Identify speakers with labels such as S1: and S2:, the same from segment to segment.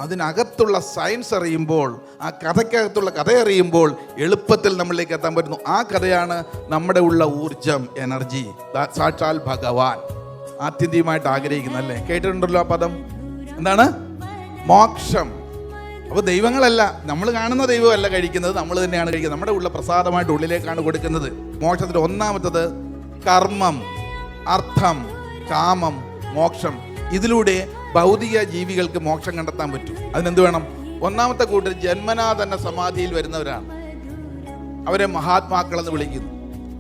S1: അതിനകത്തുള്ള സയൻസ് അറിയുമ്പോൾ, ആ കഥയ്ക്കകത്തുള്ള കഥ അറിയുമ്പോൾ എളുപ്പത്തിൽ നമ്മളിലേക്ക് എത്താൻ പറ്റുന്നു. ആ കഥയാണ് നമ്മുടെ ഉള്ള ഊർജം, എനർജി. സാക്ഷാൽ ഭഗവാൻ ആത്യന്തികമായിട്ട് ആഗ്രഹിക്കുന്നല്ലേ. കേട്ടിട്ടുണ്ടല്ലോ ആ പദം. എന്താണ്? മോക്ഷം. അപ്പോൾ ദൈവങ്ങളല്ല, നമ്മൾ കാണുന്ന ദൈവമല്ല കഴിക്കുന്നത്, നമ്മൾ തന്നെയാണ് കഴിക്കുന്നത്. നമ്മുടെ ഉള്ള പ്രസാദമായിട്ട് ഉള്ളിലേക്കാണ് കൊടുക്കുന്നത്. മോക്ഷത്തിൽ ഒന്നാമത്തത് കർമ്മം, അർത്ഥം, കാമം, മോക്ഷം. ഇതിലൂടെ ഭൗതിക ജീവികൾക്ക് മോക്ഷം കണ്ടെത്താൻ പറ്റും. അതിനെന്ത് വേണം? ഒന്നാമത്തെ കൂട്ടർ ജന്മനാ തന്നെ സമാധിയിൽ വരുന്നവരാണ്. അവരെ മഹാത്മാക്കളെന്ന് വിളിക്കുന്നു.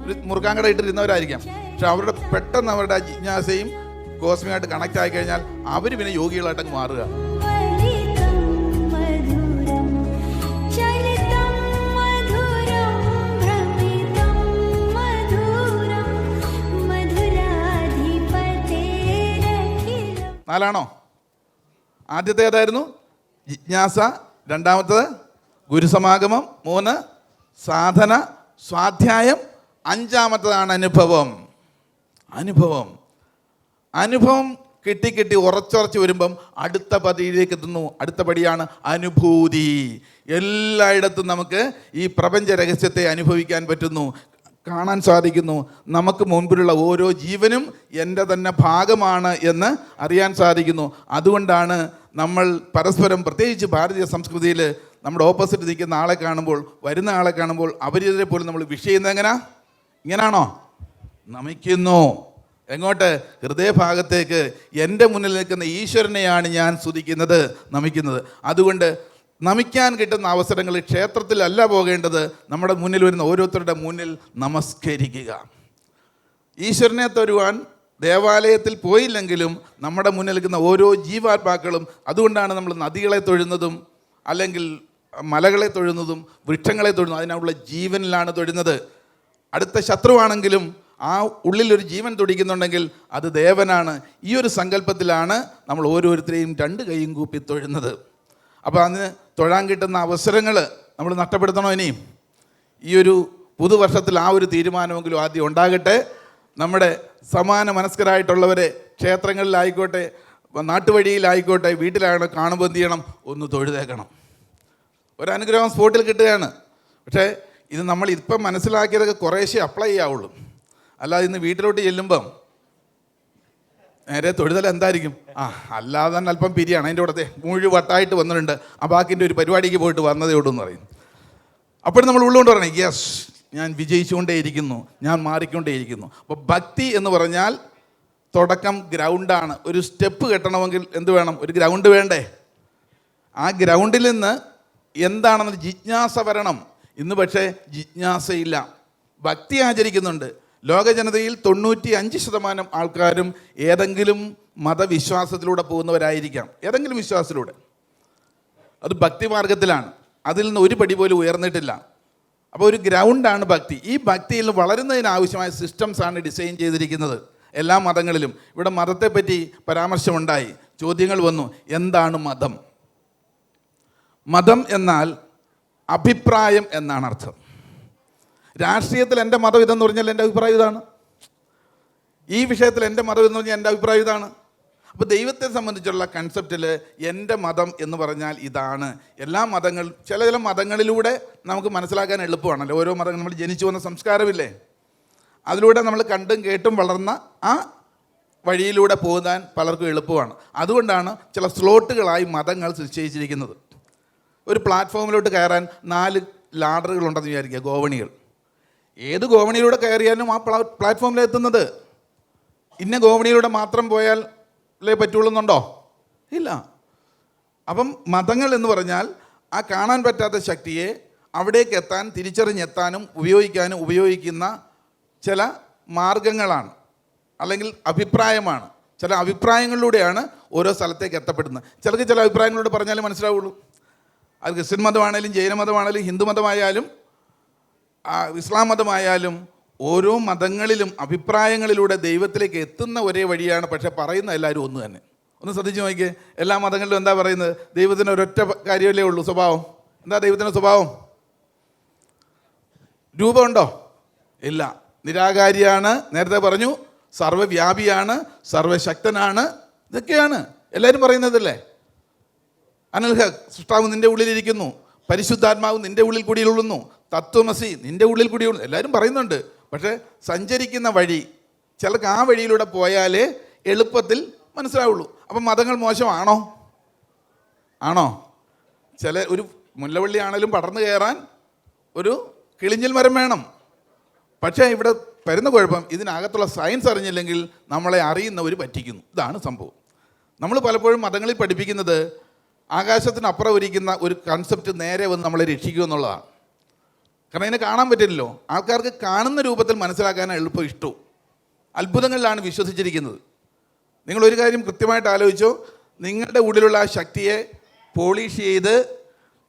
S1: ഒരു മുറുക്കാങ്കട ഇട്ടിരുന്നവരായിരിക്കാം, പക്ഷെ അവരുടെ പെട്ടെന്ന് അവരുടെ ജിജ്ഞാസയും കോസ്മികമായിട്ട് കണക്ട് ആയി കഴിഞ്ഞാൽ അവർ പിന്നെ യോഗികളായിട്ടങ്ങ് മാറുക. നാലാണോ? ആദ്യത്തെ ഏതായിരുന്നു? ജിജ്ഞാസ. രണ്ടാമത്തത് ഗുരുസമാഗമം. 3 സാധന, സ്വാധ്യായം. 5-ാമത്തതാണ് അനുഭവം. അനുഭവം കിട്ടി ഉറച്ചുറച്ച് വരുമ്പം അടുത്ത പടിയിലേക്ക് എത്തുന്നു. അടുത്ത പടിയാണ് അനുഭൂതി. എല്ലായിടത്തും നമുക്ക് ഈ പ്രപഞ്ച രഹസ്യത്തെ അനുഭവിക്കാൻ പറ്റുന്നു, കാണാൻ സാധിക്കുന്നു. നമുക്ക് മുൻപിലുള്ള ഓരോ ജീവനും എൻ്റെ തന്നെ ഭാഗമാണ് എന്ന് അറിയാൻ സാധിക്കുന്നു. അതുകൊണ്ടാണ് നമ്മൾ പരസ്പരം, പ്രത്യേകിച്ച് ഭാരതീയ സംസ്കൃതിയിൽ, നമ്മുടെ ഓപ്പോസിറ്റ് നിൽക്കുന്ന ആളെ കാണുമ്പോൾ, വരുന്ന ആളെ കാണുമ്പോൾ അവരെ പോലും നമ്മൾ വിഷ് ചെയ്യുന്നത് ഇങ്ങനാണോ? നമിക്കുന്നു. എങ്ങോട്ട്? ഹൃദയഭാഗത്തേക്ക്. എൻ്റെ മുന്നിൽ നിൽക്കുന്ന ഈശ്വരനെയാണ് ഞാൻ സ്തുതിക്കുന്നത്, നമിക്കുന്നത്. അതുകൊണ്ട് നമിക്കാൻ കിട്ടുന്ന അവസരങ്ങൾ ക്ഷേത്രത്തിലല്ല പോകേണ്ടത്, നമ്മുടെ മുന്നിൽ വരുന്ന ഓരോരുത്തരുടെ മുന്നിൽ നമസ്കരിക്കുക. ഈശ്വരനെ തൊഴുവാൻ ദേവാലയത്തിൽ പോയില്ലെങ്കിലും നമ്മുടെ മുന്നിൽ നിൽക്കുന്ന ഓരോ ജീവാത്മാക്കളും, അതുകൊണ്ടാണ് നമ്മൾ നദികളെ തൊഴുന്നതും അല്ലെങ്കിൽ മലകളെ തൊഴുന്നതും വൃക്ഷങ്ങളെ തൊഴുന്നതും. അതിനുള്ള ജീവനിലാണ് തൊഴുന്നത്. അടുത്ത ശത്രുവാണെങ്കിലും ആ ഉള്ളിലൊരു ജീവൻ തുടിക്കുന്നുണ്ടെങ്കിൽ അത് ദേവനാണ്. ഈ ഒരു സങ്കല്പത്തിലാണ് നമ്മൾ ഓരോരുത്തരെയും 2 കൈയും കൂപ്പി തൊഴുന്നത്. അപ്പോൾ അതിന് തൊഴാൻ കിട്ടുന്ന അവസരങ്ങൾ നമ്മൾ നഷ്ടപ്പെടുത്തണോ? ഇനിയും ഈ ഒരു പുതുവർഷത്തിൽ ആ ഒരു തീരുമാനമെങ്കിലും ആദ്യം ഉണ്ടാകട്ടെ. നമ്മുടെ സമാന മനസ്കരായിട്ടുള്ളവരെ ക്ഷേത്രങ്ങളിലായിക്കോട്ടെ, നാട്ടുവഴിയിലായിക്കോട്ടെ, വീട്ടിലാണ് കാണുമ്പോൾ എന്ത് ചെയ്യണം? ഒന്ന് തൊഴുതേക്കണം. ഒരനുഗ്രഹം സ്പോട്ടിൽ കിട്ടുകയാണ്. പക്ഷേ ഇത് നമ്മൾ ഇപ്പം മനസ്സിലാക്കിയതൊക്കെ കുറേശ്ശെ അപ്ലൈ ചെയ്യാവുള്ളൂ. അല്ലാതെ ഇന്ന് വീട്ടിലോട്ട് ചെല്ലുമ്പം നേരെ തൊഴുതൽ എന്തായിരിക്കും? അല്ലാതെ തന്നെ അല്പം പിരിയാണ്. അതിൻ്റെ കൂടെ മുഴുവട്ടായിട്ട് വന്നിട്ടുണ്ട്, ആ ബാക്കിൻ്റെ ഒരു പരിപാടിക്ക് പോയിട്ട് വന്നതേ ഉള്ളൂ എന്ന് പറയും. അപ്പോഴും നമ്മൾ ഉള്ളുകൊണ്ട് പറയണം, യെസ്, ഞാൻ വിജയിച്ചുകൊണ്ടേയിരിക്കുന്നു, ഞാൻ മാറിക്കൊണ്ടേയിരിക്കുന്നു. അപ്പോൾ ഭക്തി എന്ന് പറഞ്ഞാൽ തുടക്കം ഗ്രൗണ്ടാണ്. ഒരു സ്റ്റെപ്പ് കെട്ടണമെങ്കിൽ എന്ത് വേണം? ഒരു ഗ്രൗണ്ട് വേണ്ടേ? ആ ഗ്രൗണ്ടിൽ നിന്ന് എന്താണെന്ന് ജിജ്ഞാസ വരണം. ഇന്ന് പക്ഷേ ജിജ്ഞാസയില്ല. ഭക്തി ആചരിക്കുന്നുണ്ട്. ലോക ജനതയിൽ 95% ആൾക്കാരും ഏതെങ്കിലും മതവിശ്വാസത്തിലൂടെ പോകുന്നവരായിരിക്കാം. ഏതെങ്കിലും വിശ്വാസത്തിലൂടെ. അത് ഭക്തി മാർഗത്തിലാണ്. അതിൽ നിന്ന് ഒരു പടി പോലും ഉയർന്നിട്ടില്ല. അപ്പോൾ ഒരു ഗ്രൗണ്ടാണ് ഭക്തി. ഈ ഭക്തിയിൽ വളരുന്നതിനാവശ്യമായ സിസ്റ്റംസാണ് ഡിസൈൻ ചെയ്തിരിക്കുന്നത് എല്ലാ മതങ്ങളിലും. ഇവിടെ മതത്തെപ്പറ്റി പരാമർശമുണ്ടായി, ചോദ്യങ്ങൾ വന്നു. എന്താണ് മതം? മതം എന്നാൽ അഭിപ്രായം എന്നാണ് അർത്ഥം. രാഷ്ട്രീയത്തിൽ എൻ്റെ മതം ഇതെന്ന് പറഞ്ഞാൽ എൻ്റെ അഭിപ്രായം ഇതാണ്. ഈ വിഷയത്തിൽ എൻ്റെ മതം എന്ന് പറഞ്ഞാൽ എൻ്റെ അഭിപ്രായം ഇതാണ്. അപ്പോൾ ദൈവത്തെ സംബന്ധിച്ചുള്ള കൺസെപ്റ്റിൽ എൻ്റെ മതം എന്ന് പറഞ്ഞാൽ ഇതാണ്. എല്ലാ മതങ്ങളും, ചില മതങ്ങളിലൂടെ നമുക്ക് മനസ്സിലാക്കാൻ എളുപ്പമാണല്ലോ. ഓരോ മതങ്ങൾ, നമ്മൾ ജനിച്ചു വന്ന സംസ്കാരമില്ലേ, അതിലൂടെ നമ്മൾ കണ്ടും കേട്ടും വളർന്ന ആ വഴിയിലൂടെ പോകാൻ പലർക്കും എളുപ്പമാണ്. അതുകൊണ്ടാണ് ചില സ്ലോട്ടുകളായി മതങ്ങൾ നിശ്ചയിച്ചിരിക്കുന്നത്. ഒരു പ്ലാറ്റ്ഫോമിലോട്ട് കയറാൻ 4 ലാഡറുകളുണ്ടെന്ന് വിചാരിക്കുക, ഗോവണികൾ. ഏത് ഗോവണിയിലൂടെ കയറിയാലും ആ പ്ലാറ്റ്ഫോമിലെത്തുന്നത്. ഇന്ന ഗോവണിയിലൂടെ മാത്രം പോയാലേ പറ്റുള്ളൂന്നുണ്ടോ? ഇല്ല. അപ്പം മതങ്ങൾ എന്ന് പറഞ്ഞാൽ ആ കാണാൻ പറ്റാത്ത ശക്തിയെ അവിടേക്ക് എത്താൻ, തിരിച്ചറിഞ്ഞെത്താനും ഉപയോഗിക്കുന്ന ചില മാർഗങ്ങളാണ്, അല്ലെങ്കിൽ അഭിപ്രായമാണ്. ചില അഭിപ്രായങ്ങളിലൂടെയാണ് ഓരോ സ്ഥലത്തേക്ക് എത്തപ്പെടുന്നത്. ചിലർക്ക് ചില അഭിപ്രായങ്ങളോട് പറഞ്ഞാലേ മനസ്സിലാവുള്ളൂ. അത് ക്രിസ്ത്യൻ മതമാണേലും ജൈന മതമാണേലും ഹിന്ദു മതമായാലും ഇസ്ലാം മതമായാലും ഓരോ മതങ്ങളിലും അഭിപ്രായങ്ങളിലൂടെ ദൈവത്തിലേക്ക് എത്തുന്ന ഒരേ വഴിയാണ്. പക്ഷേ പറയുന്ന എല്ലാവരും ഒന്ന് തന്നെ. ഒന്ന് ശ്രദ്ധിച്ച് നോക്കിയേ. എല്ലാ മതങ്ങളിലും എന്താ പറയുന്നത്? ദൈവത്തിന് ഒരൊറ്റ കാര്യമല്ലേ ഉള്ളൂ, സ്വഭാവം. എന്താ ദൈവത്തിൻ്റെ സ്വഭാവം? രൂപമുണ്ടോ? ഇല്ല. നിരാകാരിയാണ്, നേരത്തെ പറഞ്ഞു. സർവ്വവ്യാപിയാണ്, സർവശക്തനാണ്. ഇതൊക്കെയാണ് എല്ലാവരും പറയുന്നതല്ലേ. അനൽഹ സൃഷ്ടാവ് നിന്റെ ഉള്ളിലിരിക്കുന്നു, പരിശുദ്ധാത്മാവ് നിന്റെ ഉള്ളിൽ കുടികൊള്ളുന്നു, തത്വമസി നിന്റെ ഉള്ളിൽ കുടികൊള്ളുന്നു, എല്ലാവരും പറയുന്നുണ്ട്. പക്ഷേ സഞ്ചരിക്കുന്ന വഴി ചിലർക്ക് ആ വഴിയിലൂടെ പോയാലേ എളുപ്പത്തിൽ മനസ്സിലാവുള്ളൂ. അപ്പം മതങ്ങൾ മോശമാണോ? ആണോ? ഒരു മുല്ലവള്ളി ആണെങ്കിലും പടർന്നു കയറാൻ ഒരു കിളിഞ്ഞൽ മരം വേണം. പക്ഷേ ഇവിടെ വരുന്ന കുഴപ്പം, ഇതിനകത്തുള്ള സയൻസ് അറിഞ്ഞില്ലെങ്കിൽ നമ്മളെ അറിയുന്നവർ പറ്റിക്കുന്നു. ഇതാണ് സംഭവം. നമ്മൾ പലപ്പോഴും മതങ്ങളിൽ പഠിപ്പിക്കുന്നത് ആകാശത്തിനപ്പുറം ഇരിക്കുന്ന ഒരു കൺസെപ്റ്റ് നേരെ വന്ന് നമ്മളെ രക്ഷിക്കുക എന്നുള്ളതാണ്. കാരണം അതിനെ കാണാൻ പറ്റില്ലല്ലോ. ആൾക്കാർക്ക് കാണുന്ന രൂപത്തിൽ മനസ്സിലാക്കാനാണ് എളുപ്പം ഇഷ്ടവും. അത്ഭുതങ്ങളിലാണ് വിശ്വസിച്ചിരിക്കുന്നത്. നിങ്ങളൊരു കാര്യം കൃത്യമായിട്ട് ആലോചിച്ചോ, നിങ്ങളുടെ ഉള്ളിലുള്ള ആ ശക്തിയെ പോളിഷ് ചെയ്ത്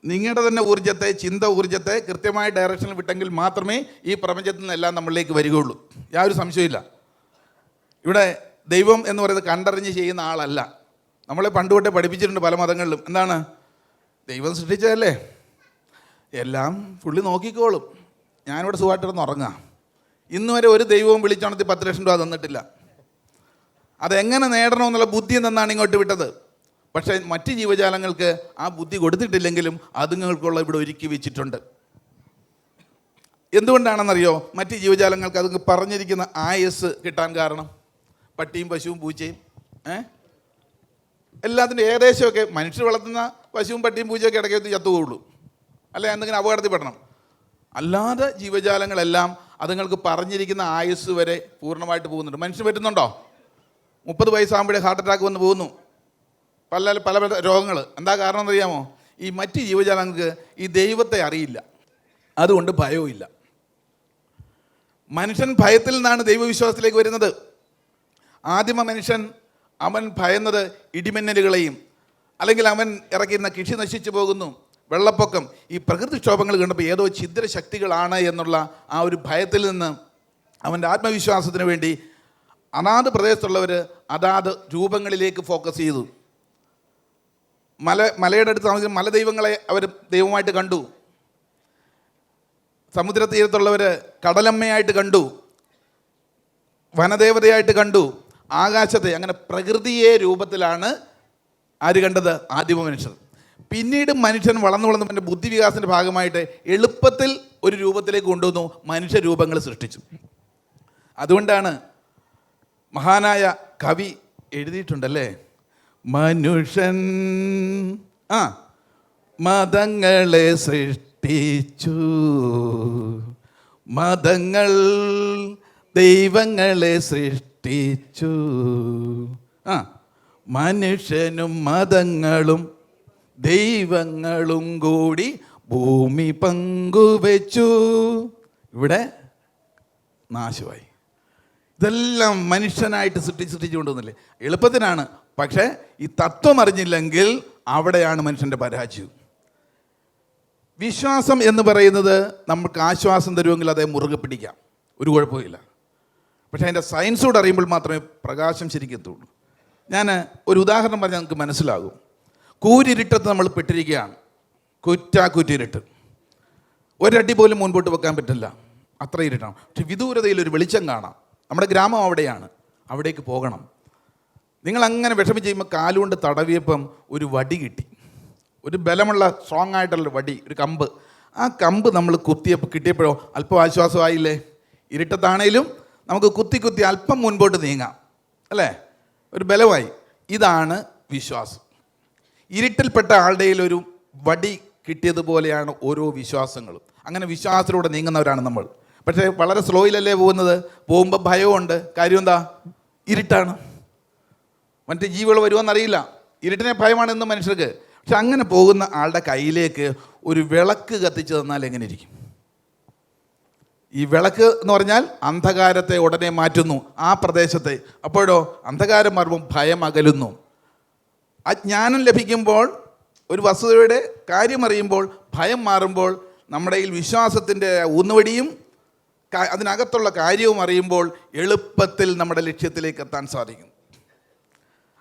S1: നിങ്ങളുടെ തന്നെ ഊർജ്ജത്തെ, ഊർജ്ജത്തെ കൃത്യമായ ഡയറക്ഷനിൽ വിട്ടെങ്കിൽ മാത്രമേ ഈ പ്രപഞ്ചത്തിൽ നിന്നെല്ലാം നമ്മളിലേക്ക് വരികയുള്ളൂ. യാതൊരു സംശയമില്ല. ഇവിടെ ദൈവം എന്ന് പറയുന്നത് കണ്ടറിഞ്ഞ് ചെയ്യുന്ന ആളല്ല. നമ്മളെ പണ്ടുതൊട്ടേ പഠിപ്പിച്ചിട്ടുണ്ട് പല മതങ്ങളിലും. എന്താണ്? ദൈവം സൃഷ്ടിച്ചതല്ലേ, എല്ലാം പുള്ളി നോക്കിക്കോളും, ഞാനിവിടെ സുഖമായിട്ടിരുന്ന് ഉറങ്ങാം. ഇന്ന് വരെ ഒരു ദൈവവും വിളിച്ചുണർത്തി 10 ലക്ഷം രൂപ തന്നിട്ടില്ല. അതെങ്ങനെ നേടണമെന്നുള്ള ബുദ്ധി നിന്നാണ് ഇങ്ങോട്ട് വിട്ടത്. പക്ഷേ മറ്റ് ജീവജാലങ്ങൾക്ക് ആ ബുദ്ധി കൊടുത്തിട്ടില്ലെങ്കിലും അതുങ്ങൾക്കുള്ള ഇവിടെ ഒരുക്കി വെച്ചിട്ടുണ്ട്. എന്തുകൊണ്ടാണെന്നറിയോ? മറ്റ് ജീവജാലങ്ങൾക്ക് അത് പറഞ്ഞിരിക്കുന്ന ആയസ് കിട്ടാൻ കാരണം. പട്ടിയും പശുവും പൂച്ചയും എല്ലാത്തിൻ്റെ ഏകദേശമൊക്കെ മനുഷ്യർ വളർത്തുന്ന പശുവും പട്ടിയും പൂച്ചയൊക്കെ ഇടയ്ക്ക് ചത്തുപോകുള്ളൂ, അല്ലെ എന്തെങ്കിലും അപകടത്തിൽപ്പെടണം. അല്ലാതെ ജീവജാലങ്ങളെല്ലാം അതുങ്ങൾക്ക് പറഞ്ഞിരിക്കുന്ന ആയുസ് വരെ പൂർണ്ണമായിട്ട് പോകുന്നുണ്ട്. മനുഷ്യന് പറ്റുന്നുണ്ടോ? 30 വയസ്സാകുമ്പോഴേ ഹാർട്ട് അറ്റാക്ക് വന്ന് പോകുന്നു, പല രോഗങ്ങൾ. എന്താ കാരണം എന്നറിയാമോ? ഈ മറ്റ് ജീവജാലങ്ങൾക്ക് ഈ ദൈവത്തെ അറിയില്ല, അതുകൊണ്ട് ഭയവും ഇല്ല. മനുഷ്യൻ ഭയത്തിൽ നിന്നാണ് ദൈവവിശ്വാസത്തിലേക്ക് വരുന്നത്. ആദിമ മനുഷ്യൻ അവൻ ഭയന്നത് ഇടിമിന്നലുകളെയും, അല്ലെങ്കിൽ അവൻ ഇറക്കിയിരുന്ന കൃഷി നശിച്ചു പോകുന്നു, വെള്ളപ്പൊക്കം, ഈ പ്രകൃതിക്ഷോഭങ്ങൾ കണ്ടപ്പോൾ ഏതോ ഛിദ്രശക്തികളാണ് എന്നുള്ള ആ ഒരു ഭയത്തിൽ നിന്ന് അവൻ്റെ ആത്മവിശ്വാസത്തിന് വേണ്ടി അതാത് പ്രദേശത്തുള്ളവർ അതാത് രൂപങ്ങളിലേക്ക് ഫോക്കസ് ചെയ്തു. മലയുടെ അടുത്ത് താമസിക്കുന്ന മലദൈവങ്ങളെ അവർ ദൈവമായിട്ട് കണ്ടു. സമുദ്രതീരത്തുള്ളവർ കടലമ്മയായിട്ട് കണ്ടു, വനദേവതയായിട്ട് കണ്ടു, ആകാശത്തെ, അങ്ങനെ പ്രകൃതിയെ രൂപത്തിലാണ് ആര് കണ്ടത്? ആദിമ മനുഷ്യർ. പിന്നീട് മനുഷ്യൻ വളർന്നു എൻ്റെ ബുദ്ധിവികാസത്തിൻ്റെ ഭാഗമായിട്ട് എളുപ്പത്തിൽ ഒരു രൂപത്തിലേക്ക് കൊണ്ടുവന്നു, മനുഷ്യരൂപങ്ങൾ സൃഷ്ടിച്ചു. അതുകൊണ്ടാണ് മഹാനായ കവി എഴുതിയിട്ടുണ്ടല്ലേ, മനുഷ്യൻ മതങ്ങളെ സൃഷ്ടിച്ചു, മതങ്ങൾ ദൈവങ്ങളെ സൃഷ്ടിച്ചു, മനുഷ്യനും മതങ്ങളും ദൈവങ്ങളും കൂടി ഭൂമി പങ്കുവെച്ചു. ഇവിടെ നാശമായി. ഇതെല്ലാം മനുഷ്യനായിട്ട് സൃഷ്ടിച്ചു കൊണ്ടുവന്നില്ലേ? എളുപ്പത്തിനാണ്. പക്ഷേ ഈ തത്വം അറിഞ്ഞില്ലെങ്കിൽ അവിടെയാണ് മനുഷ്യൻ്റെ പരാജയം. വിശ്വാസം എന്ന് പറയുന്നത് നമുക്ക് ആശ്വാസം തരുമെങ്കിൽ അതേ മുറുകെ പിടിക്കാം, ഒരു കുഴപ്പമില്ല. പക്ഷേ അതിൻ്റെ സയൻസോട് അറിയുമ്പോൾ മാത്രമേ പ്രകാശം ശരിക്കെത്തുള്ളൂ. ഞാൻ ഒരു ഉദാഹരണം പറഞ്ഞാൽ നമുക്ക് മനസ്സിലാകും. കൂരിരുട്ടത്ത് നമ്മൾ പെട്ടിരിക്കുകയാണ്, കുറ്റാക്കുറ്റിരുട്ട്. ഒരടി പോലും മുൻപോട്ട് വെക്കാൻ പറ്റില്ല, അത്ര ഇരുട്ടാണ്. പക്ഷെ വിദൂരതയിൽ ഒരു വെളിച്ചം കാണാം. നമ്മുടെ ഗ്രാമം അവിടെയാണ്, അവിടേക്ക് പോകണം. നിങ്ങൾ അങ്ങനെ വിഷമിച്ച് ചെയ്യുമ്പോൾ കാലുകൊണ്ട് തടവിയപ്പം ഒരു വടി കിട്ടി, ഒരു ബലമുള്ള സ്ട്രോങ് ആയിട്ടുള്ളൊരു വടി, ഒരു കമ്പ്. ആ കമ്പ് നമ്മൾ കിട്ടിയപ്പോഴോ അല്പം ആശ്വാസമായില്ലേ? ഇരുട്ടത്താണേലും നമുക്ക് കുത്തി അല്പം മുൻപോട്ട് നീങ്ങാം, അല്ലേ? ഒരു ബലമായി. ഇതാണ് വിശ്വാസം. ഇരുട്ടിൽപ്പെട്ട ആളുടെ ഒരു വടി കിട്ടിയതുപോലെയാണ് ഓരോ വിശ്വാസങ്ങളും. അങ്ങനെ വിശ്വാസത്തിലൂടെ നീങ്ങുന്നവരാണ് നമ്മൾ. പക്ഷേ വളരെ സ്ലോയിലല്ലേ പോകുന്നത്. പോകുമ്പോൾ ഭയമുണ്ട്. കാര്യം എന്താ? ഇരുട്ടാണ്. മറ്റ് ജീവികൾ വരുമെന്നറിയില്ല. ഇരുട്ടിനെ ഭയമാണെന്ന് മനുഷ്യർക്ക്. പക്ഷെ അങ്ങനെ പോകുന്ന ആളുടെ കയ്യിലേക്ക് ഒരു വിളക്ക് കത്തിച്ച് തന്നാൽ എങ്ങനെ ഇരിക്കും? ഈ വിളക്ക് എന്ന് പറഞ്ഞാൽ അന്ധകാരത്തെ ഉടനെ മാറ്റുന്നു ആ പ്രദേശത്തെ. അപ്പോഴോ അന്ധകാരം മാറുമ്പോൾ ഭയം അകലുന്നു. അജ്ഞാനം ലഭിക്കുമ്പോൾ, ഒരു വസ്തുതയുടെ കാര്യം അറിയുമ്പോൾ, ഭയം മാറുമ്പോൾ, നമ്മുടെ കയ്യിൽ വിശ്വാസത്തിൻ്റെ ഊന്നുവടിയും അതിനകത്തുള്ള കാര്യവും അറിയുമ്പോൾ എളുപ്പത്തിൽ നമ്മുടെ ലക്ഷ്യത്തിലേക്ക് എത്താൻ സാധിക്കും.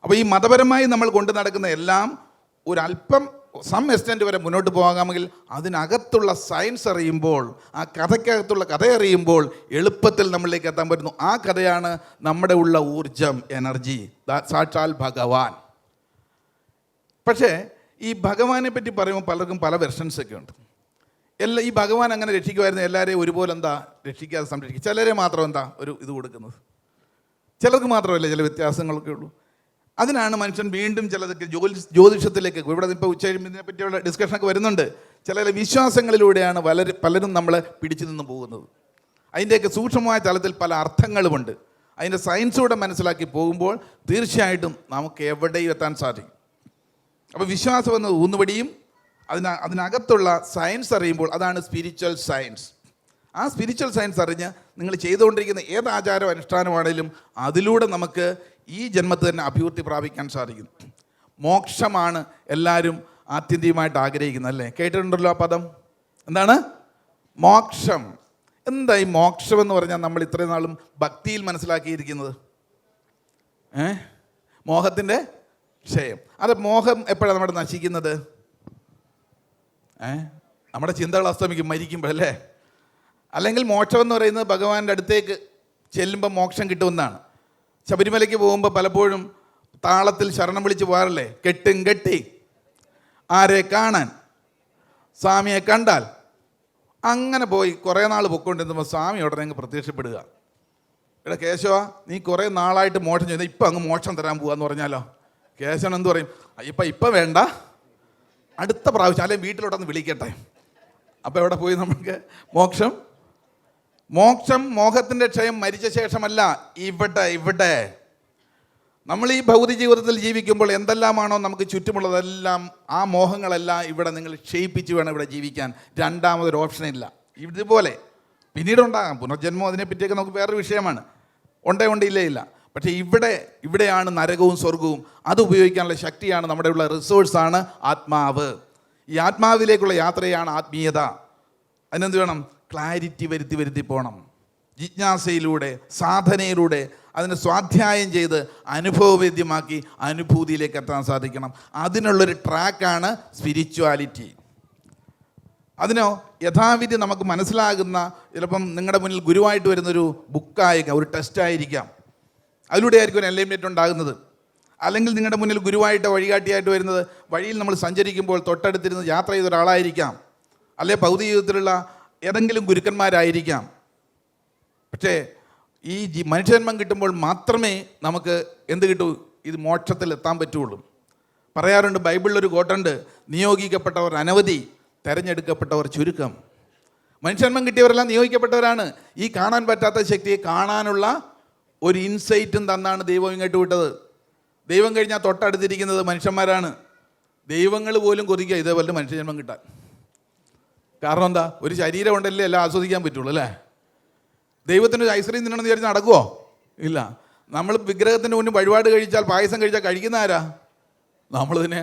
S1: അപ്പോൾ ഈ മതപരമായി നമ്മൾ കൊണ്ടു നടക്കുന്ന എല്ലാം ഒരല്പം സം എക്സ്റ്റെൻറ്റ് വരെ മുന്നോട്ട് പോകാമെങ്കിൽ അതിനകത്തുള്ള സയൻസ് അറിയുമ്പോൾ, ആ കഥയ്ക്കകത്തുള്ള കഥ അറിയുമ്പോൾ എളുപ്പത്തിൽ നമ്മളിലേക്ക് എത്താൻ പറ്റുന്നു. ആ കഥയാണ് നമ്മുടെ ഉള്ള ഊർജം, എനർജി, സാക്ഷാൽ ഭഗവാൻ. പക്ഷേ ഈ ഭഗവാനെ പറ്റി പറയുമ്പോൾ പലർക്കും പല വെർഷൻസൊക്കെ ഉണ്ട്. ഈ ഭഗവാൻ അങ്ങനെ രക്ഷിക്കുമായിരുന്നു, എല്ലാവരെയും ഒരുപോലെ എന്താ രക്ഷിക്കാതെ സംരക്ഷിക്കുക, ചിലരെ മാത്രം എന്താ ഒരു ഇത് കൊടുക്കുന്നത്, ചിലർക്ക് മാത്രമല്ല ചില വ്യത്യാസങ്ങളൊക്കെ ഉള്ളൂ. അതിനാണ് മനുഷ്യൻ വീണ്ടും ചിലതൊക്കെ ജ്യോതിഷത്തിലേക്ക്, ഇവിടെ ഇപ്പോൾ ഇതിനെ പറ്റിയുള്ള ഡിസ്കഷനൊക്കെ വരുന്നുണ്ട്. ചില വിശ്വാസങ്ങളിലൂടെയാണ് പലരും നമ്മളെ പിടിച്ചു നിന്ന് പോകുന്നത്. അതിൻ്റെയൊക്കെ സൂക്ഷ്മമായ തലത്തിൽ പല അർത്ഥങ്ങളുമുണ്ട്. അതിൻ്റെ സയൻസൂടെ മനസ്സിലാക്കി പോകുമ്പോൾ തീർച്ചയായിട്ടും നമുക്ക് എവിടെയും എത്താൻ സാധിക്കും. അപ്പോൾ വിശ്വാസം എന്നത് ഊന്നുവടിയും അതിനകത്തുള്ള സയൻസ് അറിയുമ്പോൾ അതാണ് സ്പിരിച്വൽ സയൻസ്. ആ സ്പിരിച്വൽ സയൻസ് അറിഞ്ഞ് നിങ്ങൾ ചെയ്തുകൊണ്ടിരിക്കുന്ന ഏത് ആചാരം അനുഷ്ഠാനമാണെങ്കിലും അതിലൂടെ നമുക്ക് ഈ ജന്മത്തിൽ തന്നെ അഭിവൃദ്ധി പ്രാപിക്കാൻ സാധിക്കും. മോക്ഷമാണ് എല്ലാവരും ആത്യന്തികമായിട്ട് ആഗ്രഹിക്കുന്നത്, അല്ലേ? കേട്ടിട്ടുണ്ടല്ലോ ആ പദം. എന്താണ് മോക്ഷം? എന്താ ഈ മോക്ഷം എന്ന് പറഞ്ഞാൽ നമ്മൾ ഇത്രയും നാളും ഭക്തിയിൽ മനസ്സിലാക്കിയിരിക്കുന്നത് മോഹത്തിൻ്റെ ക്ഷയം. അത് മോഹം എപ്പോഴാണ് നമ്മുടെ നശിക്കുന്നത്? നമ്മുടെ ചിന്തകൾ അസ്തമിക്കും, മരിക്കുമ്പോഴല്ലേ? അല്ലെങ്കിൽ മോക്ഷം എന്ന് പറയുന്നത് ഭഗവാന്റെ അടുത്തേക്ക് ചെല്ലുമ്പോൾ മോക്ഷം കിട്ടുമെന്നാണ്. ശബരിമലയ്ക്ക് പോകുമ്പോൾ പലപ്പോഴും താളത്തിൽ ശരണം വിളിച്ച് പോകാറില്ലേ? കെട്ടും കെട്ടി ആരെ കാണാൻ, സ്വാമിയെ കണ്ടാൽ. അങ്ങനെ പോയി കുറേ നാൾ പൊയ്ക്കൊണ്ടിരുന്നപ്പോൾ സ്വാമി ഉടനെ അങ്ങ് പ്രത്യക്ഷപ്പെടുക. ഇവിടെ കേശവ, നീ കുറേ നാളായിട്ട് മോക്ഷം ചെയ്താൽ ഇപ്പം അങ്ങ് മോക്ഷം തരാൻ പോകാന്ന് പറഞ്ഞാലോ? കേശവൻ എന്ത് പറയും? ഇപ്പം വേണ്ട, അടുത്ത പ്രാവശ്യം അല്ലെങ്കിൽ വീട്ടിലോട്ടൊന്ന് വിളിക്കട്ടെ. അപ്പോൾ എവിടെ പോയി നമുക്ക് മോക്ഷം? മോഹത്തിൻ്റെ ക്ഷയം മരിച്ച ശേഷമല്ല, ഇവിടെ നമ്മൾ ഈ ഭൗതിക ജീവിതത്തിൽ ജീവിക്കുമ്പോൾ എന്തെല്ലാമാണോ നമുക്ക് ചുറ്റുമുള്ളതെല്ലാം, ആ മോഹങ്ങളെല്ലാം ഇവിടെ നിങ്ങൾ ക്ഷയിപ്പിച്ച് വേണം ഇവിടെ ജീവിക്കാൻ. രണ്ടാമതൊരു ഓപ്ഷനില്ല. ഇതുപോലെ പിന്നീടുണ്ടാകാം പുനർജന്മം, അതിനെപ്പറ്റിയൊക്കെ നമുക്ക് വേറൊരു വിഷയമാണ്. ഇല്ല. പക്ഷേ ഇവിടെയാണ് നരകവും സ്വർഗവും. അത് ഉപയോഗിക്കാനുള്ള ശക്തിയാണ്, നമ്മുടെ ഉള്ള റിസോഴ്സാണ് ആത്മാവ്. ഈ ആത്മാവിലേക്കുള്ള യാത്രയാണ് ആത്മീയത. അതിനെന്ത് വേണം? ക്ലാരിറ്റി വരുത്തി പോകണം. ജിജ്ഞാസയിലൂടെ, സാധനയിലൂടെ അതിനെ സ്വാധ്യായം ചെയ്ത് അനുഭവവേദ്യമാക്കി അനുഭൂതിയിലേക്ക് എത്താൻ സാധിക്കണം. അതിനുള്ളൊരു ട്രാക്കാണ് സ്പിരിച്വാലിറ്റി. അതിനോ യഥാവിധി നമുക്ക് മനസ്സിലാകുന്ന, ചിലപ്പം നിങ്ങളുടെ മുന്നിൽ ഗുരുവായിട്ട് വരുന്നൊരു ബുക്കായിരിക്കാം, ഒരു ടെസ്റ്റായിരിക്കാം, അതിലൂടെ ആയിരിക്കും ഒരു എൻലൈൻമെൻറ്റ് ഉണ്ടാകുന്നത്. അല്ലെങ്കിൽ നിങ്ങളുടെ മുന്നിൽ ഗുരുവായിട്ട് വഴികാട്ടിയായിട്ട് വരുന്നത് വഴിയിൽ നമ്മൾ സഞ്ചരിക്കുമ്പോൾ തൊട്ടടുത്തിരുന്ന് യാത്ര ചെയ്ത ഒരാളായിരിക്കാം, അല്ലെ ഭൗതിക ജീവിതത്തിലുള്ള ഏതെങ്കിലും ഗുരുക്കന്മാരായിരിക്കാം. പക്ഷേ ഈ മനുഷ്യജന്മം കിട്ടുമ്പോൾ മാത്രമേ നമുക്ക് എന്ത് കിട്ടൂ? ഇത് മോക്ഷത്തിൽ എത്താൻ പറ്റുള്ളൂ. പറയാറുണ്ട്, ബൈബിളിലൊരു കോട്ടുണ്ട്, നിയോഗിക്കപ്പെട്ടവർ അനവധി, തിരഞ്ഞെടുക്കപ്പെട്ടവർ ചുരുക്കം. മനുഷ്യജന്മം കിട്ടിയവരെല്ലാം നിയോഗിക്കപ്പെട്ടവരാണ്. ഈ കാണാൻ പറ്റാത്ത ശക്തിയെ കാണാനുള്ള ഒരു ഇൻസൈറ്റും തന്നാണ് ദൈവം ഇങ്ങോട്ട് വിട്ടത്. ദൈവം കഴിഞ്ഞാൽ തൊട്ടടുത്തിരിക്കുന്നത് മനുഷ്യന്മാരാണ്. ദൈവങ്ങൾ പോലും കൊതിക്കുക ഇതേപോലെ മനുഷ്യജന്മം കിട്ടാൻ. കാരണം എന്താ? ഒരു ശരീരം ഉണ്ടല്ലേ എല്ലാം ആസ്വദിക്കാൻ പറ്റുള്ളൂ, അല്ലേ? ദൈവത്തിന് ഒരു ഐസ്ക്രീം തിന്നണമെന്ന് വിചാരിച്ച് നടക്കുമോ? ഇല്ല. നമ്മൾ വിഗ്രഹത്തിൻ്റെ മുന്നിൽ വഴിപാട് കഴിച്ചാൽ, പായസം കഴിച്ചാൽ കഴിക്കുന്ന ആരാ? നമ്മൾ തന്നെ.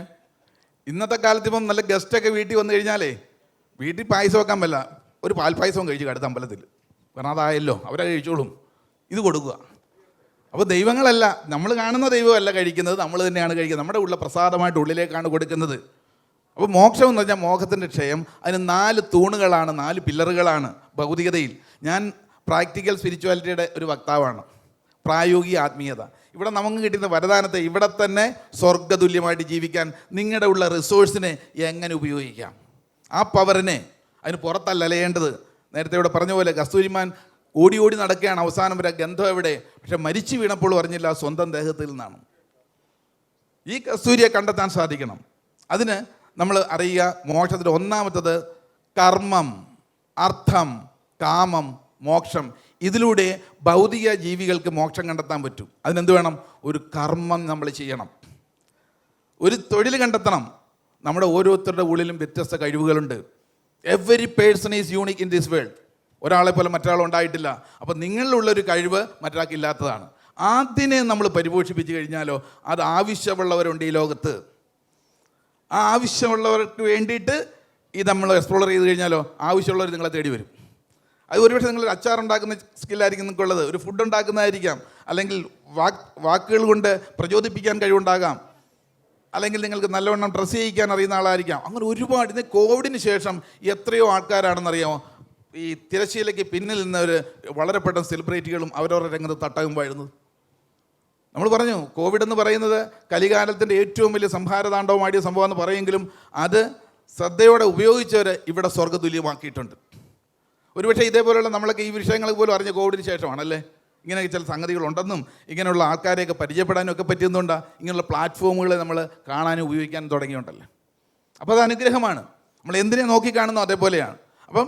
S1: ഇന്നത്തെ കാലത്ത് ഇപ്പം നല്ല ഗസ്റ്റൊക്കെ വീട്ടിൽ വന്നു കഴിഞ്ഞാലേ വീട്ടിൽ പായസം വെക്കാൻ പറ്റില്ല, ഒരു പാൽപ്പായസവും കഴിച്ചു അടുത്ത അമ്പലത്തിൽ. കാരണം അതായല്ലോ, അവരെ കഴിച്ചോളും, ഇത് കൊടുക്കുക. അപ്പോൾ ദൈവങ്ങളല്ല, നമ്മൾ കാണുന്ന ദൈവമല്ല കഴിക്കുന്നത്, നമ്മൾ തന്നെയാണ് കഴിക്കുന്നത്. നമ്മുടെ ഉള്ള പ്രസാദമായിട്ട് ഉള്ളിലേക്കാണ് കൊടുക്കുന്നത്. അപ്പോൾ മോക്ഷം എന്ന് പറഞ്ഞാൽ മോഹത്തിൻ്റെ ക്ഷയം. അതിന് 4 തൂണുകളാണ്, 4 പില്ലറുകളാണ് ഭൗതികതയിൽ. ഞാൻ പ്രാക്ടിക്കൽ സ്പിരിച്വാലിറ്റിയുടെ ഒരു വക്താവാണ്, പ്രായോഗിക ആത്മീയത. ഇവിടെ നമുക്ക് കിട്ടുന്ന വരദാനത്തെ ഇവിടെ തന്നെ സ്വർഗ്ഗതുല്യമായിട്ട് ജീവിക്കാൻ നിങ്ങളുടെ ഉള്ള റിസോഴ്സിനെ എങ്ങനെ ഉപയോഗിക്കാം, ആ പവറിനെ, അതിന് പുറത്തല്ല അലയേണ്ടത്. നേരത്തെ ഇവിടെ പറഞ്ഞ പോലെ കസ്തൂരിമാൻ ഓടി നടക്കുകയാണ്, അവസാനം വരെ ഗന്ധം എവിടെ? പക്ഷെ മരിച്ചു വീണപ്പോൾ പറഞ്ഞില്ല, സ്വന്തം ദേഹത്തിൽ നിന്നാണ്. ഈ കസ്തൂരിയെ കണ്ടെത്താൻ സാധിക്കണം. അതിന് നമ്മൾ അറിയുക, മോക്ഷത്തിൽ ഒന്നാമത്തത് കർമ്മം, അർത്ഥം, കാമം, മോക്ഷം. ഇതിലൂടെ ഭൗതിക ജീവികൾക്ക് മോക്ഷം കണ്ടെത്താൻ പറ്റും. അതിനെന്ത് വേണം? ഒരു കർമ്മം നമ്മൾ ചെയ്യണം, ഒരു തൊഴിൽ കണ്ടെത്തണം. നമ്മുടെ ഓരോരുത്തരുടെ ഉള്ളിലും വ്യത്യസ്ത കഴിവുകളുണ്ട്. Every person is unique in this world. ഒരാളെ പോലെ മറ്റൊരാളുണ്ടായിട്ടില്ല. അപ്പോൾ നിങ്ങളിലുള്ളൊരു കഴിവ് മറ്റൊരാൾക്കില്ലാത്തതാണ്. അതിനെ നമ്മൾ പരിപോഷിപ്പിച്ച് കഴിഞ്ഞാലോ, അത് ആവശ്യമുള്ളവരുണ്ട് ഈ ലോകത്ത്. ആ ആവശ്യമുള്ളവർക്ക് വേണ്ടിയിട്ട് ഇത് നമ്മൾ എക്സ്പ്ലോർ ചെയ്ത് കഴിഞ്ഞാലോ ആവശ്യമുള്ളവർ നിങ്ങളെ തേടി വരും. അത് ഒരുപക്ഷെ നിങ്ങളൊരു അച്ചാറുണ്ടാക്കുന്ന സ്കില്ലായിരിക്കും നിങ്ങൾക്കുള്ളത്, ഒരു ഫുഡ് ഉണ്ടാക്കുന്നതായിരിക്കാം, അല്ലെങ്കിൽ വാക്കുകൾ കൊണ്ട് പ്രചോദിപ്പിക്കാൻ കഴിവുണ്ടാകാം, അല്ലെങ്കിൽ നിങ്ങൾക്ക് നല്ലവണ്ണം ഡ്രസ്സ് ചെയ്യിക്കാൻ അറിയുന്ന ആളായിരിക്കാം. അങ്ങനെ ഒരുപാട്. ഇന്ന് കോവിഡിന് ശേഷം എത്രയോ ആൾക്കാരാണെന്നറിയാമോ ഈ തിരശ്ശീലയ്ക്ക് പിന്നിൽ നിന്നവർ വളരെ പെട്ടെന്ന് സെലിബ്രിറ്റികളും അവരവരുടെ രംഗത്ത് തട്ടകും വാഴുന്നത്. നമ്മൾ പറഞ്ഞു കോവിഡ് എന്ന് പറയുന്നത് കലികാലത്തിൻ്റെ ഏറ്റവും വലിയ സംഹാരതാണ്ഡവമാടിയ സംഭവം എന്ന് പറയുമെങ്കിലും അത് ശ്രദ്ധയോടെ ഉപയോഗിച്ചവർ ഇവിടെ സ്വർഗ്ഗതുല്യമാക്കിയിട്ടുണ്ട്. ഒരുപക്ഷെ ഇതേപോലെയുള്ള നമ്മളൊക്കെ ഈ വിഷയങ്ങൾ പോലും അറിഞ്ഞ കോവിഡിന് ശേഷമാണല്ലേ ഇങ്ങനെ ചില സംഗതികളുണ്ടെന്നും ഇങ്ങനെയുള്ള ആൾക്കാരെയൊക്കെ പരിചയപ്പെടാനും ഒക്കെ പറ്റുന്നുണ്ടാ ഇങ്ങനെയുള്ള പ്ലാറ്റ്ഫോമുകൾ നമ്മൾ കാണാനും ഉപയോഗിക്കാനും തുടങ്ങിയിട്ടുണ്ടല്ലോ. അപ്പോൾ അത് അനുഗ്രഹമാണ്. നമ്മൾ എന്തിനെ നോക്കിക്കാണുന്നോ അതേപോലെയാണ്. അപ്പം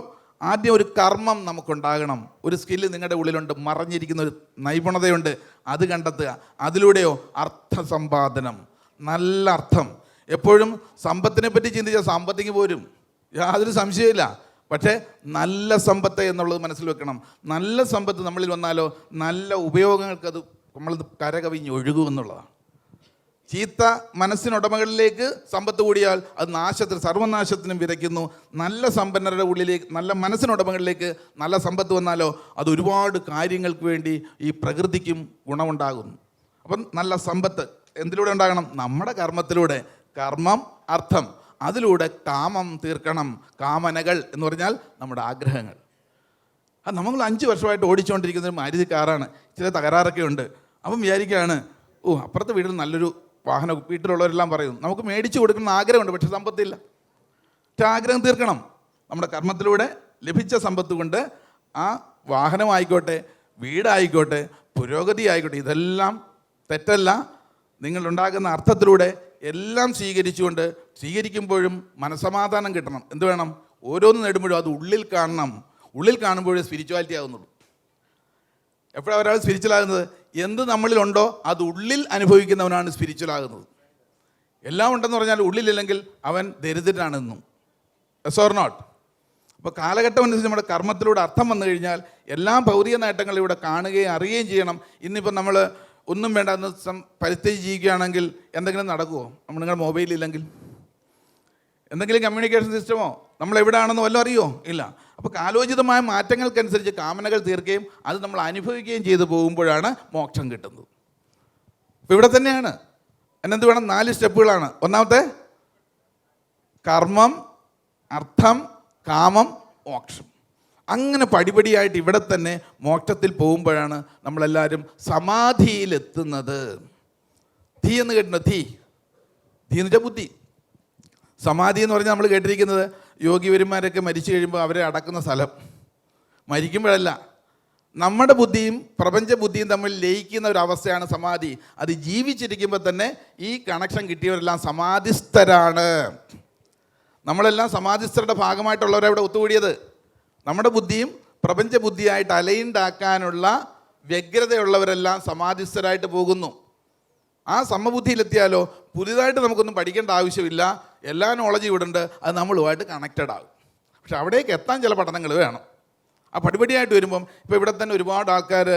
S1: ആദ്യം ഒരു കർമ്മം നമുക്കുണ്ടാകണം. ഒരു സ്കില്ല് നിങ്ങളുടെ ഉള്ളിലുണ്ട്, മറഞ്ഞിരിക്കുന്ന ഒരു നൈപുണതയുണ്ട്, അത് കണ്ടെത്തുക. അതിലൂടെയോ അർത്ഥസമ്പാദനം, നല്ല അർത്ഥം. എപ്പോഴും സമ്പത്തിനെ പറ്റി ചിന്തിച്ചാൽ സാമ്പത്തിക പോരും, യാതൊരു സംശയമില്ല. പക്ഷേ നല്ല സമ്പത്ത് എന്നുള്ളത് മനസ്സിൽ വെക്കണം. നല്ല സമ്പത്ത് നമ്മളിൽ വന്നാലോ നല്ല ഉപയോഗങ്ങൾക്കത് നമ്മളത് കരകവിഞ്ഞ് ഒഴുകുമെന്നുള്ളതാണ്. ചീത്ത മനസ്സിനുടമകളിലേക്ക് സമ്പത്ത് കൂടിയാൽ അത് നാശത്തിന്, സർവനാശത്തിനും വിതയ്ക്കുന്നു. നല്ല സമ്പന്നരുടെ ഉള്ളിലേക്ക്, നല്ല മനസ്സിനുടമകളിലേക്ക് നല്ല സമ്പത്ത് വന്നാലോ അത് ഒരുപാട് കാര്യങ്ങൾക്ക് വേണ്ടി ഈ പ്രകൃതിക്കും ഗുണമുണ്ടാകുന്നു. അപ്പം നല്ല സമ്പത്ത് എന്തിലൂടെ ഉണ്ടാകണം? നമ്മുടെ കർമ്മത്തിലൂടെ. കർമ്മം, അർത്ഥം, അതിലൂടെ കാമം തീർക്കണം. കാമനകൾ എന്ന് പറഞ്ഞാൽ നമ്മുടെ ആഗ്രഹങ്ങൾ. അത് നമ്മൾ 5 വർഷമായിട്ട് ഓടിച്ചുകൊണ്ടിരിക്കുന്ന ഒരു മാരുതി കാറാണ്, ചില തകരാറൊക്കെ ഉണ്ട്. അപ്പം വിചാരിക്കുകയാണ്, അപ്പുറത്തെ വീട്ടിൽ നല്ലൊരു വാഹനം, വീട്ടിലുള്ളവരെല്ലാം പറയും നമുക്ക് മേടിച്ചു കൊടുക്കുന്ന ആഗ്രഹമുണ്ട്, പക്ഷെ സമ്പത്തില്ല. പക്ഷെ ആഗ്രഹം തീർക്കണം. നമ്മുടെ കർമ്മത്തിലൂടെ ലഭിച്ച സമ്പത്ത് കൊണ്ട് ആ വാഹനമായിക്കോട്ടെ, വീടായിക്കോട്ടെ, പുരോഗതി ആയിക്കോട്ടെ, ഇതെല്ലാം തെറ്റല്ല. നിങ്ങളുണ്ടാകുന്ന അർത്ഥത്തിലൂടെ എല്ലാം സ്വീകരിക്കുമ്പോഴും മനസ്സമാധാനം കിട്ടണം. എന്ത് വേണം? ഓരോന്ന് നേടുമ്പോഴും അത് ഉള്ളിൽ കാണണം. ഉള്ളിൽ കാണുമ്പോഴേ സ്പിരിച്വാലിറ്റി ആകുന്നുള്ളൂ. എപ്പോഴാണ് ഒരാൾ സ്പിരിച്വലാകുന്നത്? എന്ത് നമ്മളിലുണ്ടോ അത് ഉള്ളിൽ അനുഭവിക്കുന്നവനാണ് സ്പിരിച്വലാകുന്നത്. എല്ലാം ഉണ്ടെന്ന് പറഞ്ഞാൽ ഉള്ളിലില്ലെങ്കിൽ അവൻ ദരിദ്രനാണെന്നും. Yes or not? അപ്പോൾ കാലഘട്ടം അനുസരിച്ച് നമ്മുടെ കർമ്മത്തിലൂടെ അർത്ഥം വന്നു കഴിഞ്ഞാൽ എല്ലാ ഭൗതിക നേട്ടങ്ങളും ഇവിടെ കാണുകയും അറിയുകയും ചെയ്യണം. ഇന്നിപ്പോൾ നമ്മൾ ഒന്നും വേണ്ട എന്ന് പരിസ്ഥിതി ജീവിക്കുകയാണെങ്കിൽ എന്തെങ്കിലും നടക്കുമോ? നിങ്ങളുടെ മൊബൈലില്ലെങ്കിൽ എന്തെങ്കിലും കമ്മ്യൂണിക്കേഷൻ സിസ്റ്റമോ നമ്മൾ എവിടെയാണെന്ന് വല്ലതും അറിയുമോ? ഇല്ല. അപ്പോൾ കാലോചിതമായ മാറ്റങ്ങൾക്കനുസരിച്ച് കാമനകൾ തീർക്കുകയും അത് നമ്മൾ അനുഭവിക്കുകയും ചെയ്തു പോകുമ്പോഴാണ് മോക്ഷം കിട്ടുന്നത്. അപ്പോൾ ഇവിടെ തന്നെയാണ് എന്നെന്ത് വേണം? 4 സ്റ്റെപ്പുകളാണ്. ഒന്നാമത്തെ കർമ്മം, അർത്ഥം, കാമം, മോക്ഷം. അങ്ങനെ പടിപടിയായിട്ട് ഇവിടെ തന്നെ മോക്ഷത്തിൽ പോകുമ്പോഴാണ് നമ്മളെല്ലാവരും സമാധിയിലെത്തുന്നത്. ധീ എന്ന് കേട്ടിട്ടുണ്ടോ? ധീ എന്ന് വെച്ചാൽ ബുദ്ധി. സമാധി എന്ന് പറഞ്ഞാൽ നമ്മൾ കേട്ടിരിക്കുന്നത് യോഗിവര്യന്മാരൊക്കെ മരിച്ചു കഴിയുമ്പോൾ അവരെ അടക്കുന്ന സ്ഥലം. മരിക്കുമ്പോഴല്ല, നമ്മുടെ ബുദ്ധിയും പ്രപഞ്ച ബുദ്ധിയും തമ്മിൽ ലയിക്കുന്ന ഒരു അവസ്ഥയാണ് സമാധി. അത് ജീവിച്ചിരിക്കുമ്പോൾ തന്നെ ഈ കണക്ഷൻ കിട്ടിയവരെല്ലാം സമാധിസ്ഥരാണ്. നമ്മളെല്ലാം സമാധിസ്ഥരുടെ ഭാഗമായിട്ടുള്ളവരവിടെ ഒത്തുകൂടിയത്. നമ്മുടെ ബുദ്ധിയും പ്രപഞ്ച ബുദ്ധിയായിട്ട് അലൈൻഡാക്കാനുള്ള വ്യഗ്രതയുള്ളവരെല്ലാം സമാധിസ്ഥരായിട്ട് പോകുന്നു. ആ സമബുദ്ധിയിലെത്തിയാലോ പുതിയതായിട്ട് നമുക്കൊന്നും പഠിക്കേണ്ട ആവശ്യമില്ല. എല്ലാ നോളജും ഇവിടെ ഉണ്ട്, അത് നമ്മളുമായിട്ട് കണക്റ്റഡ് ആകും. പക്ഷെ അവിടേക്ക് എത്താൻ ചില പഠനങ്ങൾ വേണം. ആ പടിപടിയായിട്ട് വരുമ്പം ഇപ്പോൾ ഇവിടെ തന്നെ ഒരുപാട് ആൾക്കാർ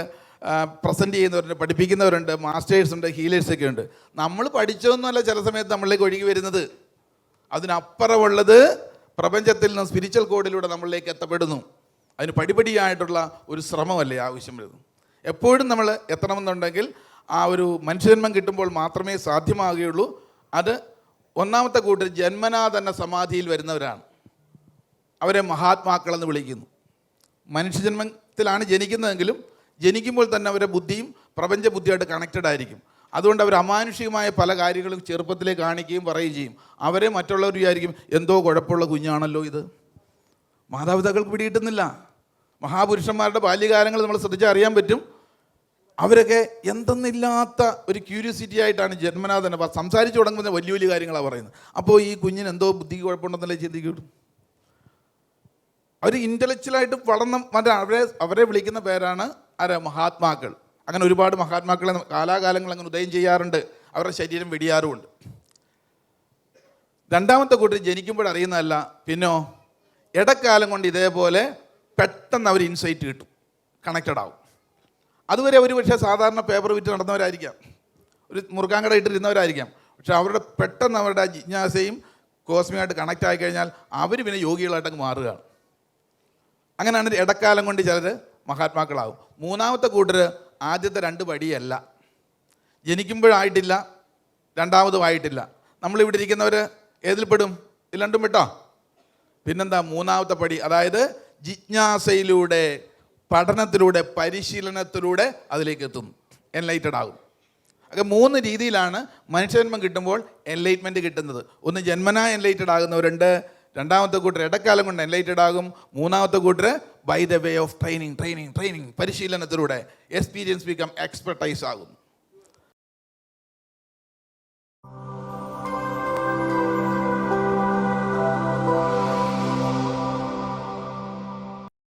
S1: പ്രസൻറ്റ് ചെയ്യുന്നവരുണ്ട്, പഠിപ്പിക്കുന്നവരുണ്ട്, മാസ്റ്റേഴ്സ് ഉണ്ട്, ഹീലേഴ്സൊക്കെ ഉണ്ട്. നമ്മൾ പഠിച്ചതൊന്നുമല്ല ചില സമയത്ത് നമ്മളിലേക്ക് ഒഴുകി വരുന്നത്. അതിനപ്പുറമുള്ളത് പ്രപഞ്ചത്തിൽ നിന്ന് സ്പിരിച്വൽ കോഡിലൂടെ നമ്മളിലേക്ക് എത്തപ്പെടുന്നു. അതിന് പടിപടിയായിട്ടുള്ള ഒരു ശ്രമമല്ലേ ആവശ്യം വരുന്നു. എപ്പോഴും നമ്മൾ എത്തണമെന്നുണ്ടെങ്കിൽ ആ ഒരു മനുഷ്യജന്മം കിട്ടുമ്പോൾ മാത്രമേ സാധ്യമാകുകയുള്ളൂ. അത് ഒന്നാമത്തെ കൂട്ടർ ജന്മനാ തന്നെ സമാധിയിൽ വരുന്നവരാണ്. അവരെ മഹാത്മാക്കളെന്ന് വിളിക്കുന്നു. മനുഷ്യജന്മത്തിലാണ് ജനിക്കുന്നതെങ്കിലും ജനിക്കുമ്പോൾ തന്നെ അവരുടെ ബുദ്ധിയും പ്രപഞ്ച ബുദ്ധിയായിട്ട് കണക്റ്റഡ് ആയിരിക്കും. അതുകൊണ്ട് അവർ അമാനുഷികമായ പല കാര്യങ്ങളും ചെറുപ്പത്തിലേ കാണിക്കുകയും പറയുകയും ചെയ്യും. അവരെ മറ്റുള്ളവർ വിചാരിക്കും എന്തോ കുഴപ്പമുള്ള കുഞ്ഞാണല്ലോ ഇത്. മാതാപിതാക്കൾക്ക് പിടികിട്ടുന്നില്ല. മഹാപുരുഷന്മാരുടെ ബാല്യകാലങ്ങൾ നമ്മൾ ശ്രദ്ധിച്ചാൽ അറിയാൻ പറ്റും. അവരൊക്കെ എന്തെന്നില്ലാത്ത ഒരു ക്യൂരിയോസിറ്റി ആയിട്ടാണ് ജന്മനാ തന്നെ സംസാരിച്ച് തുടങ്ങുന്ന വലിയ വലിയ കാര്യങ്ങളാണ് പറയുന്നത്. അപ്പോൾ ഈ കുഞ്ഞിന് എന്തോ ബുദ്ധിക്ക് കുഴപ്പമുണ്ടെന്നല്ലേ ചിന്തിക്കുള്ളൂ. അവർ ഇൻ്റലക്ച്വലായിട്ട് വളർന്ന അവരെ വിളിക്കുന്ന പേരാണ് മഹാത്മാക്കൾ. അങ്ങനെ ഒരുപാട് മഹാത്മാക്കളെ കാലാകാലങ്ങൾ അങ്ങനെ ഉദയം ചെയ്യാറുണ്ട്. അവരുടെ ശരീരം വെടിയാറുമുണ്ട്. രണ്ടാമത്തെ കൂട്ടർ ജനിക്കുമ്പോഴറിയുന്നതല്ല, പിന്നോ ഇടക്കാലം കൊണ്ട് ഇതേപോലെ പെട്ടെന്ന് അവർ ഇൻസൈറ്റ് കിട്ടും, കണക്റ്റഡ് ആവും. അതുവരെ ഒരു പക്ഷേ സാധാരണ പേപ്പർ വിറ്റ് നടന്നവരായിരിക്കാം, ഒരു മുറുക്കാങ്കട ഇട്ടിരുന്നവരായിരിക്കാം. പക്ഷെ അവരുടെ പെട്ടെന്ന് അവരുടെ ജിജ്ഞാസയും കോസ്മികമായിട്ട് കണക്റ്റ് ആയിക്കഴിഞ്ഞാൽ അവർ പിന്നെ യോഗികളായിട്ടങ്ങ് മാറുകയാണ്. അങ്ങനെയാണ് ഇടക്കാലം കൊണ്ട് ചിലർ മഹാത്മാക്കളാവും. മൂന്നാമത്തെ കൂട്ടർ ആദ്യത്തെ 2 പടിയല്ല, ജനിക്കുമ്പോഴായിട്ടില്ല, രണ്ടാമതുമായിട്ടില്ല. നമ്മളിവിടെ ഇരിക്കുന്നവർ ഏതിൽപ്പെടും? ഇത് രണ്ടും വിട്ടോ? പിന്നെന്താ മൂന്നാമത്തെ പടി? അതായത് ജിജ്ഞാസയിലൂടെ, പഠനത്തിലൂടെ, പരിശീലനത്തിലൂടെ അതിലേക്ക് എത്തും, എൻലൈറ്റഡ് ആകും. ഒക്കെ 3 രീതിയിലാണ് മനുഷ്യജന്മം കിട്ടുമ്പോൾ എൻലൈറ്റ്മെൻറ്റ് കിട്ടുന്നത്. ഒന്ന് ജന്മനാ എൻലൈറ്റഡ് ആകുന്നവരുണ്ട്, രണ്ടാമത്തെ കൂട്ടർ ഇടക്കാലം കൊണ്ട് എൻലൈറ്റഡ് ആകും, മൂന്നാമത്തെ കൂട്ടർ by the way of training പരിശീലനത്തിലൂടെ എക്സ്പീരിയൻസ് ബിക്കം എക്സ്പെർട്ടൈസ് ആകും.